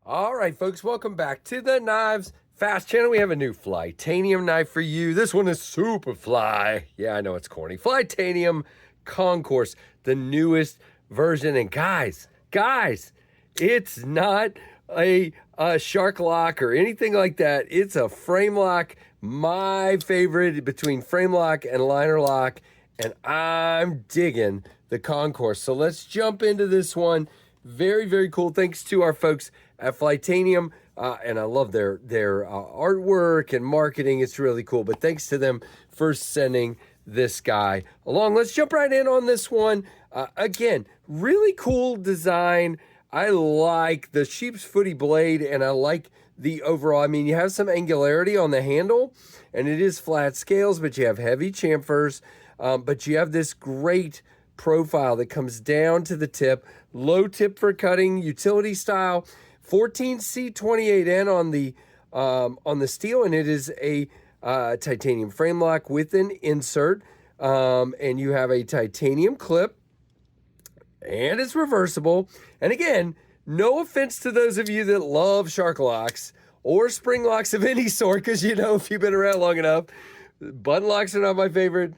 All right, folks, welcome back to the Knives Fast channel. We have a new Flytanium knife for you. This one is SUPERFLY. Yeah, I know it's corny. Flytanium Concourse, the newest version. And guys, it's not a shark lock or anything like that. It's a frame lock. My favorite between frame lock and liner lock. And I'm digging the Concourse. So let's jump into this one. Very, very cool. Thanks to our folks at Flytanium. And I love their artwork and marketing. It's really cool. But thanks to them for sending this guy along. Let's jump right in on this one. Again, really cool design. I like the sheep's footy blade, and I like the overall. I mean, you have some angularity on the handle, and it is flat scales, but you have heavy chamfers. But you have this great profile that comes down to the tip, low tip for cutting, utility style, 14C28N on the steel, and it is a titanium frame lock with an insert, and you have a titanium clip, and it's reversible. And again, no offense to those of you that love shark locks or spring locks of any sort, because you know, if you've been around long enough, button locks are not my favorite.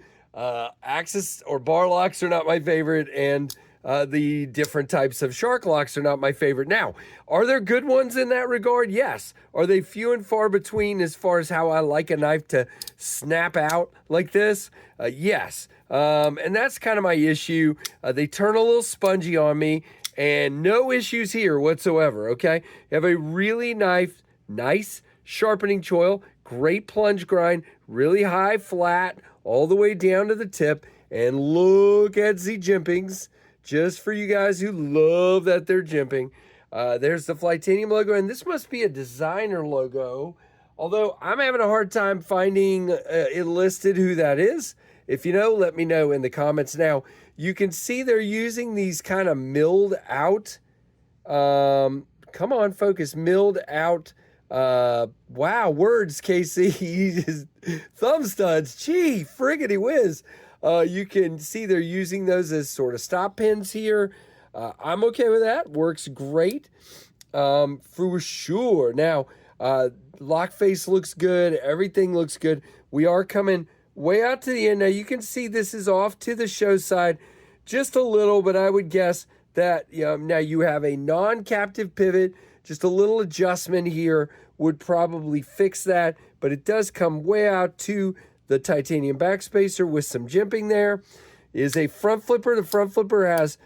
Axis or bar locks are not my favorite, and the different types of shark locks are not my favorite. Now, are there good ones in that regard? Yes. Are they few and far between as far as how I like a knife to snap out like this? Yes. And that's kind of my issue. They turn a little spongy on me, and no issues here whatsoever, okay? You have a really nice sharpening choil, great plunge grind, really high flat, all the way down to the tip. And look at the jimpings, just for you guys who love that they're jimping. There's the Flytanium logo, and this must be a designer logo, although I'm having a hard time finding it listed who that is. If you know, let me know in the comments. Now, you can see they're using these kind of milled out, come on, focus, milled out, wow, words, KC, thumb studs, gee, friggity whiz. You can see they're using those as sort of stop pins here. I'm okay with that, works great, for sure. Now, lock face looks good, everything looks good. We are coming way out to the end. Now, you can see this is off to the show side just a little, but I would guess that now you have a non-captive pivot. Just a little adjustment here would probably fix that, but it does come way out to the titanium backspacer with some jimping there. It is a front flipper. The front flipper has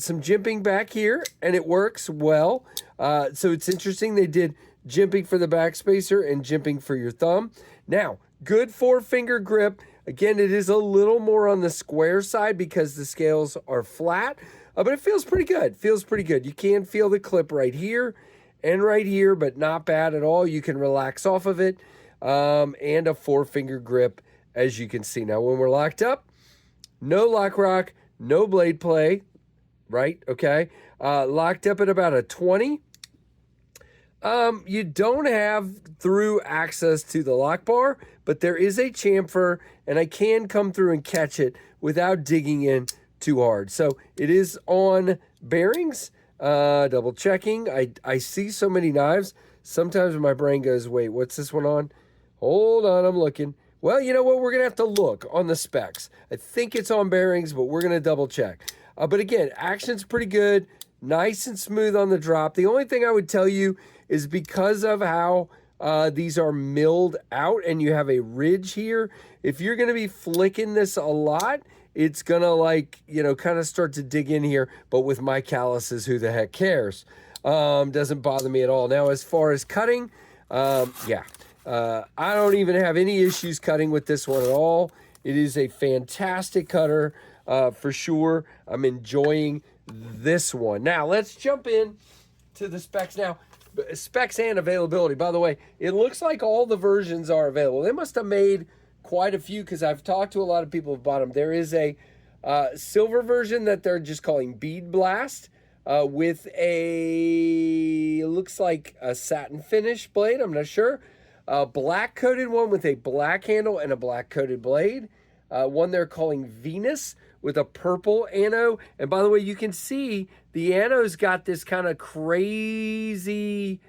some jimping back here, and it works well. So it's interesting. They did jimping for the backspacer and jimping for your thumb. Now, good 4-finger grip. Again, it is a little more on the square side because the scales are flat, but it feels pretty good. Feels pretty good. You can feel the clip right here and right here, but not bad at all. You can relax off of it, and a 4-finger grip, as you can see. Now, when we're locked up, no lock rock, no blade play, right? Okay. Locked up at about a 20. You don't have through access to the lock bar, but there is a chamfer, and I can come through and catch it without digging in too hard. So it is on bearings. Double checking. I see so many knives. Sometimes my brain goes, wait, what's this one on? Hold on, I'm looking. Well, you know what? We're going to have to look on the specs. I think it's on bearings, but we're going to double check. But again, action's pretty good. Nice and smooth on the drop. The only thing I would tell you is because of how these are milled out and you have a ridge here, if you're going to be flicking this a lot, it's going to kind of start to dig in here. But with my calluses, who the heck cares? Doesn't bother me at all. Now, as far as cutting, I don't even have any issues cutting with this one at all. It is a fantastic cutter for sure. I'm enjoying this one. Now, let's jump in to the specs now. Specs and availability. By the way, it looks like all the versions are available. They must have made quite a few because I've talked to a lot of people who've bought them. There is a silver version that they're just calling Bead Blast with it looks like a satin finish blade. I'm not sure. Black coated one with a black handle and a black coated blade. One they're calling Venus with a purple ano. And by the way, you can see the ano's got this kind of crazy,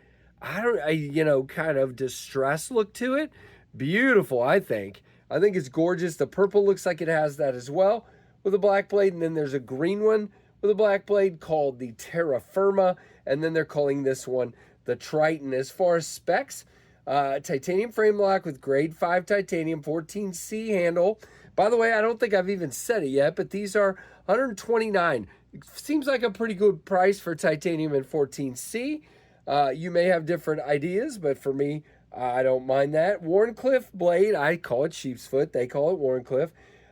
kind of distressed look to it. Beautiful, I think. I think it's gorgeous. The purple looks like it has that as well with a black blade. And then there's a green one with a black blade called the Terra Firma. And then they're calling this one the Triton. As far as specs, titanium frame lock with grade 5 titanium, 14C handle. By the way, I don't think I've even said it yet, but these are $129. It seems like a pretty good price for titanium and 14C. You may have different ideas, but for me, I don't mind that. Wharncliffe blade, I call it sheep's foot. They call it Wharncliffe.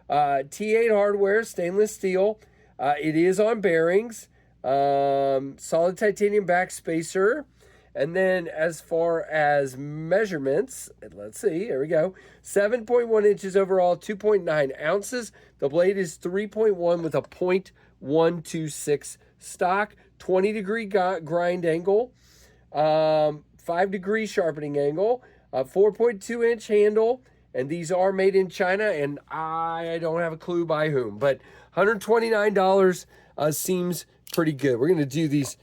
T8 hardware, stainless steel. It is on bearings. Solid titanium back spacer. And then as far as measurements, let's see, here we go. 7.1 inches overall, 2.9 ounces. The blade is 3.1 with a .126 stock, 20-degree grind angle, 5-degree sharpening angle, a 4.2-inch handle, and these are made in China, and I don't have a clue by whom, but $129 seems pretty good. We're going to do these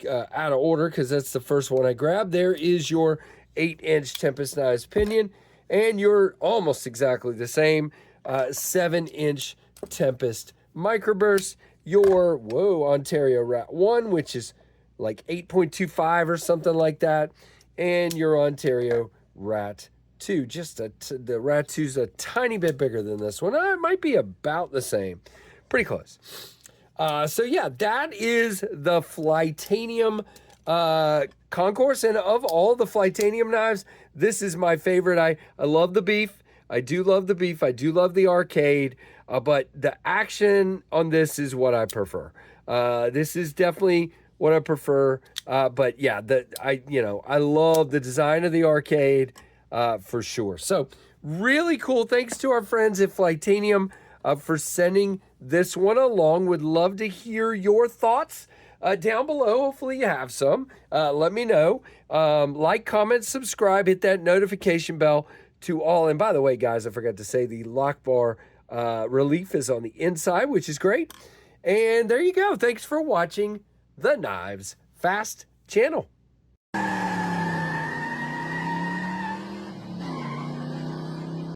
out of order because that's the first one I grabbed. There is your 8-inch Tempest Knives pinion, and you're almost exactly the same 7-inch Tempest microburst. Your Ontario Rat 1, which is like 8.25 or something like that, and your Ontario Rat 2. The Rat 2's a tiny bit bigger than this one. It might be about the same. Pretty close. So yeah, that is the Flytanium Concourse, and of all the Flytanium knives, this is my favorite. I love the beef. I do love the beef. I do love the arcade, but the action on this is what I prefer. This is definitely what I prefer. But yeah, I love the design of the arcade for sure. So really cool. Thanks to our friends at Flytanium for sending this one along. Would love to hear your thoughts down below. Hopefully you have some. Let me know. Like, comment, subscribe, hit that notification bell to all. And by the way, guys, I forgot to say the lock bar relief is on the inside, which is great. And there you go. Thanks for watching the Knives Fast channel.